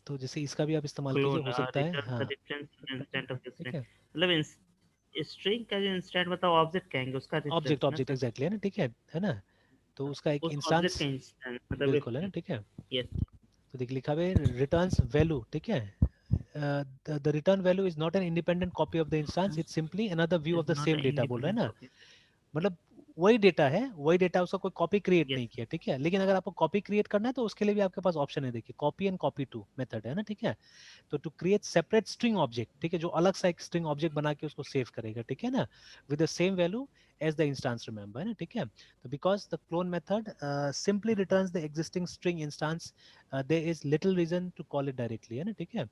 तो जैसे इसका भी आप इस्तेमाल कीजिए, क्लोन हो सकता है, रिटर्न द हाँ, रेफरेंस इंस्टेंट ऑफ ठीक स्ट्रिंग, है, मतलब स्ट्रिंग का जो इंस्टेंट बताओ ऑब्जेक्ट कहेंगे उसका रेफरेंस ऑब्जेक्ट ना ऑब्जेक्ट सर। एग्जैक्टली, है ना, ठीक है ना, तो उसका एक उस ऑब्जेक्ट इंस्टांस, का इंस्टेंट मतलब बिल्कुल, है ना, रेफरेंस। ठीक है, यस। तो देख लिखा हुआ है रिटर्न्स वैल्यू, ठीक है, the return value is not an independent copy of the instance, it's simply another view of is the not same data, बोल रहा है इंडिपेंडेंट ना, कॉपी। मतलब वही डेटा है, वही डेटा, उसका कोई कॉपी क्रिएट यस। नहीं किया, ठीक है, लेकिन अगर आपको कॉपी क्रिएट करना है तो उसके लिए भी आपके पास ऑप्शन है, देखिए copy and copy to method है ना, ठीक है, तो to create separate string object, ठीक है, जो अलग सा एक स्ट्रिंग ऑब्जेक्ट बना के उसको सेव करेगा, ठीक है ना, with the same value as the instance, remember, है ना, ठीक है, तो because the clone method simply returns the existing string instance, there is little reason to call it directly, है ना, ठीक है,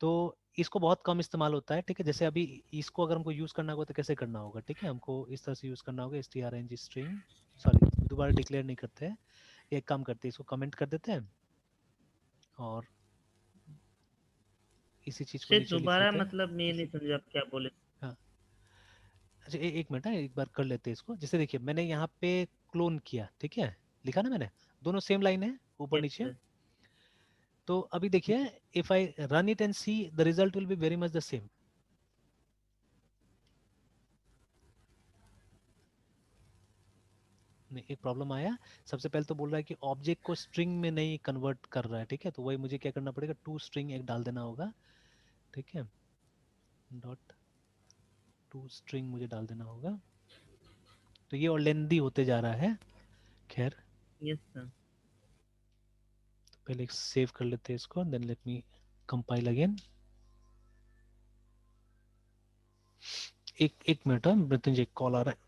तो इसको बहुत कम इस्तेमाल होता है, ठीक है, जैसे अभी इसको अगर हमको यूज करना होगा तो कैसे करना होगा, ठीक है, हमको इस तरह से यूज करना होगा, strng स्ट्रिंग, सॉरी दोबारा डिक्लेयर नहीं करते हैं, एक काम करते हैं, इसको कमेंट कर देते हैं और इसी चीज को से नीचे लिख दोबारा लेते हैं, मतलब मैं नहीं समझा आप क्या बोले। हाँ, अच्छा, एक मिनट है, एक बार कर लेते हैं इसको, जैसे देखिए मैंने यहाँ पे क्लोन किया, ठीक है, लिखा ना मैंने, दोनों सेम लाइन है ऊपर यस नीचे, सर। तो अभी देखिए if I run it and see the result will be very much the same, एक प्रॉब्लम आया। सबसे पहले तो बोल रहा है कि ऑब्जेक्ट को स्ट्रिंग में नहीं कन्वर्ट कर रहा है, ठीक है, तो वही मुझे क्या करना पड़ेगा, टू स्ट्रिंग एक डाल देना होगा, ठीक है, डॉट टू स्ट्रिंग मुझे डाल देना होगा। तो ये और लेंदी होते जा रहा है, खैर यस सर। तो पहले सेव कर लेते हैं इसको, then let me compile again. एक मिनट, मृत्युंजय कॉल आ रहा है।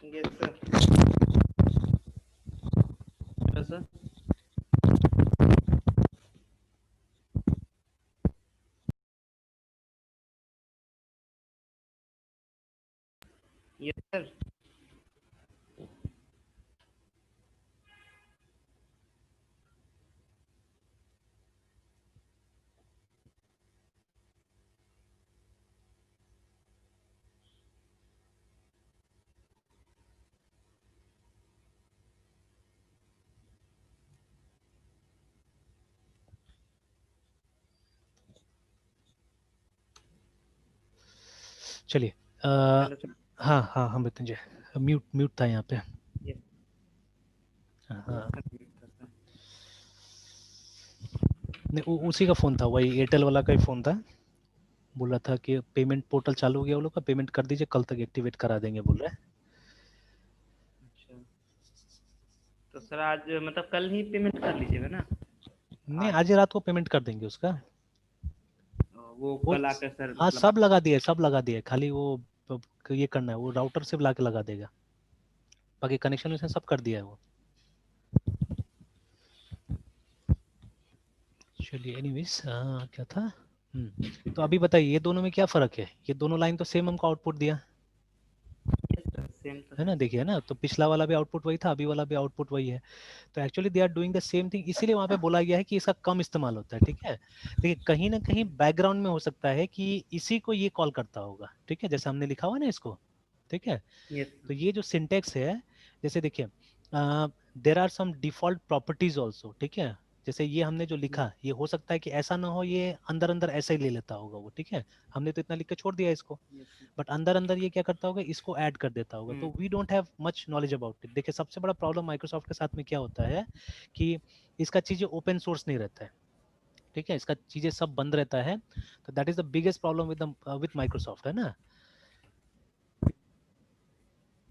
Yes sir. Hello sir. Yes sir. चलिए, हेलो सर। हाँ हाँ हाँ मृत्युंजय, म्यूट म्यूट था यहाँ पे। यस हाँ, सर। नहीं उसी का फ़ोन था, वही एयरटेल वाला का ही फ़ोन था। बोल रहा था कि पेमेंट पोर्टल चालू हो गया वो लोग का, पेमेंट कर दीजिए, कल तक एक्टिवेट करा देंगे बोल रहे हैं। अच्छा, तो सर आज मतलब कल ही पेमेंट कर लीजिएगा ना? नहीं, आज आज ही रात को पेमेंट कर देंगे उसका। वो वो कल आकर सर हाँ मतलब सब लगा दिए, सब लगा दिए, खाली वो ये करना है, वो राउटर से ला के लगा देगा, बाकी कनेक्शन उसने सब कर दिया है वो। चलिए एनीवेज, क्या था, तो अभी बताइए ये दोनों में क्या फ़र्क है, ये दोनों लाइन तो सेम हमको आउटपुट दिया सेम तो है है। ना, देखिए ना, तो पिछला वाला भी आउटपुट वही था, अभी वाला भी आउटपुट वही है। तो actually they are doing the same thing, इसीलिए वहां पे बोला गया है कि इसका कम इस्तेमाल होता है, ठीक है। देखिए कहीं ना कहीं बैकग्राउंड में हो सकता है कि इसी को ये कॉल करता होगा, ठीक है, जैसे हमने लिखा हुआ है ना इसको, ठीक है। यस तो ये जो सिंटेक्स है, जैसे देखिए, there are some default properties also, ठीक है। जैसे ये हमने जो लिखा, ये हो सकता है कि ऐसा ना हो, ये अंदर अंदर ऐसा ही ले लेता होगा वो, ठीक है। हमने तो इतना लिख के छोड़ दिया इसको, यस। बट अंदर अंदर ये क्या करता होगा, इसको ऐड कर देता होगा। तो we don't have much knowledge about it. देखिए सबसे बड़ा प्रॉब्लम माइक्रोसॉफ्ट के साथ में क्या होता है कि इसका चीजें ओपन सोर्स नहीं रहता है, ठीक है, इसका चीजें सब बंद रहता है। तो that is the biggest problem with Microsoft, है ना।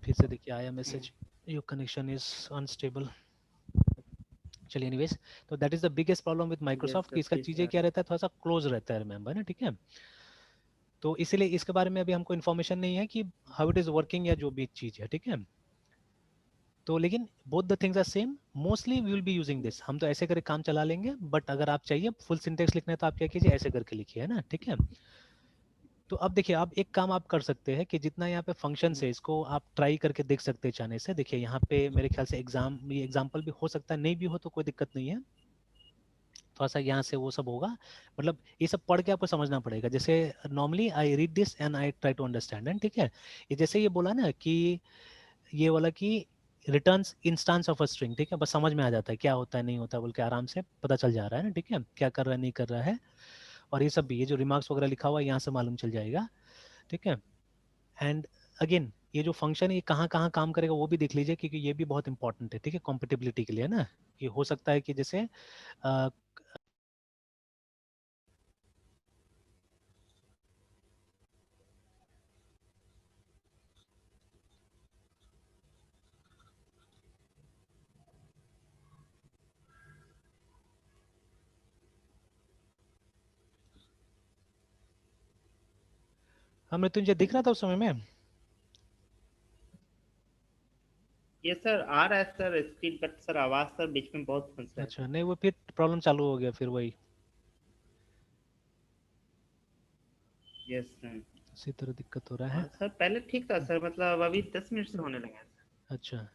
फिर से देखिए आया message, your connection is unstable. चलिए एनीवेज, तो that is the biggest problem with yes Microsoft कि सर, इसका फिर से चीजें आ क्या रहा रहता है, थोड़ा सा क्लोज रहता है, रिमेंबर ना, ठीक है। तो इसीलिए इसके बारे में अभी हमको इन्फॉर्मेशन नहीं है कि हाउ इट इज वर्किंग या जो भी चीज है, ठीक है। तो लेकिन both the things are same, mostly we will be using this. हम तो ऐसे करके काम चला लेंगे, बट अगर आप चाहिए फुल सिंटेक्स लिखना है तो आप क्या कीजिए, ऐसे करके लिखिए, है ना, ठीक है। तो अब देखिए, आप एक काम आप कर सकते हैं कि जितना यहाँ पे फंक्शन है इसको आप ट्राई करके देख सकते हैं चाहने से। देखिए यहाँ पे मेरे ख्याल से ये एग्जाम्पल भी हो सकता है, नहीं भी हो तो कोई दिक्कत नहीं है, थोड़ा सा यहाँ से वो सब होगा, मतलब ये सब पढ़ के आपको समझना पड़ेगा। जैसे normally I read this and I try to understand and, ठीक है। ये जैसे ये बोला ना कि ये वाला कि returns instance of a string, ठीक है, बस समझ में आ जाता है क्या होता है नहीं होता बोल के, आराम से पता चल जा रहा है ना, ठीक है, क्या कर रहा है नहीं कर रहा है। और ये सब भी, ये जो रिमार्क्स वगैरह लिखा हुआ है यहाँ से मालूम चल जाएगा, ठीक है। एंड अगेन ये जो फंक्शन है ये कहाँ कहाँ काम करेगा वो भी देख लीजिए, क्योंकि ये भी बहुत इंपॉर्टेंट है, ठीक है, कॉम्पिटेबिलिटी के लिए ना। कि हो सकता है कि जैसे मृत्युंजय दिख रहा था उस समय में? ये सर आ रहा है सर स्क्रीन पर सर, आवाज सर बीच में बहुत फंस रहा है। अच्छा, नहीं वो फिर प्रॉब्लम चालू हो गया फिर वही, यस सर। इसी तरह दिक्कत हो रहा हाँ है। सर पहले ठीक था सर, मतलब अभी 10 मिनट से होने लगा है सर। अच्छा,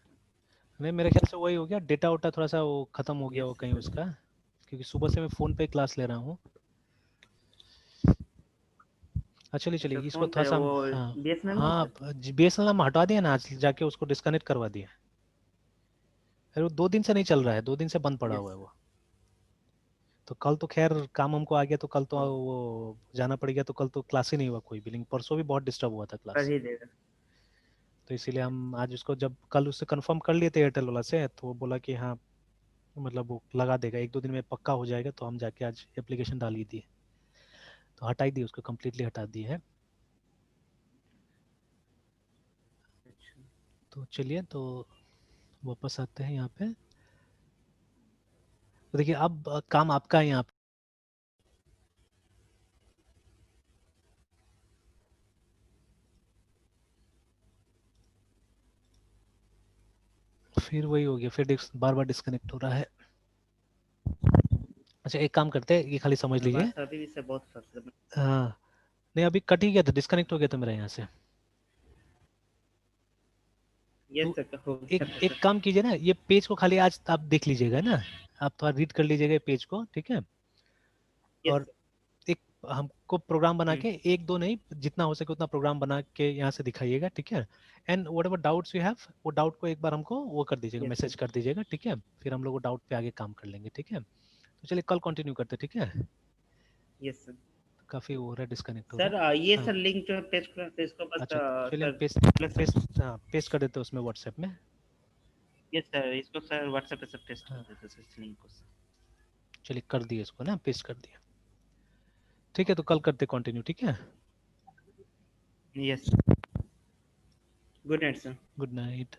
नहीं मेरे ख्याल से वही हो गया, डेटा उटा थोड़ा सा वो खत्म हो गया यस वो कहीं सर। उसका, क्योंकि सुबह से मैं फ़ोन पे क्लास ले रहा हूँ। अच्छा चलिए चलिए, अच्छा इसको फोन थोड़ा पे सा वो हाँ। बीएसएनएल में हाँ, सर। बीएसएनएल हम हटा दिया ना आज, जाके उसको डिस्कनेक्ट करवा दिया। अरे वो 2 दिन से नहीं चल रहा है, 2 दिन से बंद पड़ा यस हुआ है सर। वो। तो कल तो खैर काम हमको आ गया, तो कल तो वो जाना पड़ गया, तो कल तो क्लास ही नहीं हुआ कोई भी, लेकिन परसों भी बहुत डिस्टर्ब हुआ था कर क्लास। ही देगा। तो इसीलिए हम आज उसको जब कल उससे कंफर्म कर लिए थे एयरटेल वाला से, तो वो बोला कि हाँ मतलब वो लगा देगा, 1-2 दिन में पक्का हो जाएगा, तो हम जाके आज एप्लीकेशन डाल ही दिए, तो हटा ही दी उसको, कम्प्लीटली हटा दी है। अच्छा तो चलिए, तो वापस आते हैं यहाँ पे। तो देखिए अब काम आपका है यहाँ पे। फिर वही हो गया, फिर बार बार डिस्कनेक्ट हो रहा है। अच्छा एक काम करते हैं, ये खाली समझ लीजिए। आवाज अभी भी सर बहुत फंस रहा है। हाँ, नहीं अभी कट ही गया था, डिस्कनेक्ट हो गया था मेरा यहाँ से। यस तो सर हो एक गया था एक सर। काम कीजिए ना, ये पेज को खाली आज आप देख लीजिएगा ना, आप थोड़ा रीड कर लीजिएगा पेज को, ठीक है। यस और सर। एक हमको प्रोग्राम बना के, एक दो नहीं जितना हो सके उतना प्रोग्राम बना के यहाँ से दिखाइएगा, ठीक है। And what ever doubts you have, वो डाउट को एक बार हमको वो कर दीजिएगा, यस मैसेज सर। कर दीजिएगा, ठीक है। फिर हम लोग वो डाउट पे आगे काम कर लेंगे, ठीक है। तो चलिए कल कंटिन्यू करते हैं, ठीक है। Yes sir. काफ़ी हो रहा है, डिस्कनेक्ट हो रहा सर है। ये हाँ सर लिंक जो है पेज पर, तो इसको बस अच्छा, चलिए हम सर पेस्ट प्लस। पेस्ट हाँ पेस्ट कर देते हैं उसमें व्हाट्सएप में। यस सर, इसको सर व्हाट्सएप पे सब टेस्ट कर हाँ देते सर इस लिंक को सर। चलिए कर दिए इसको ना, पेस्ट कर दिया, ठीक है। तो कल करते कंटिन्यू, ठीक है। Yes. Good night sir. Good night.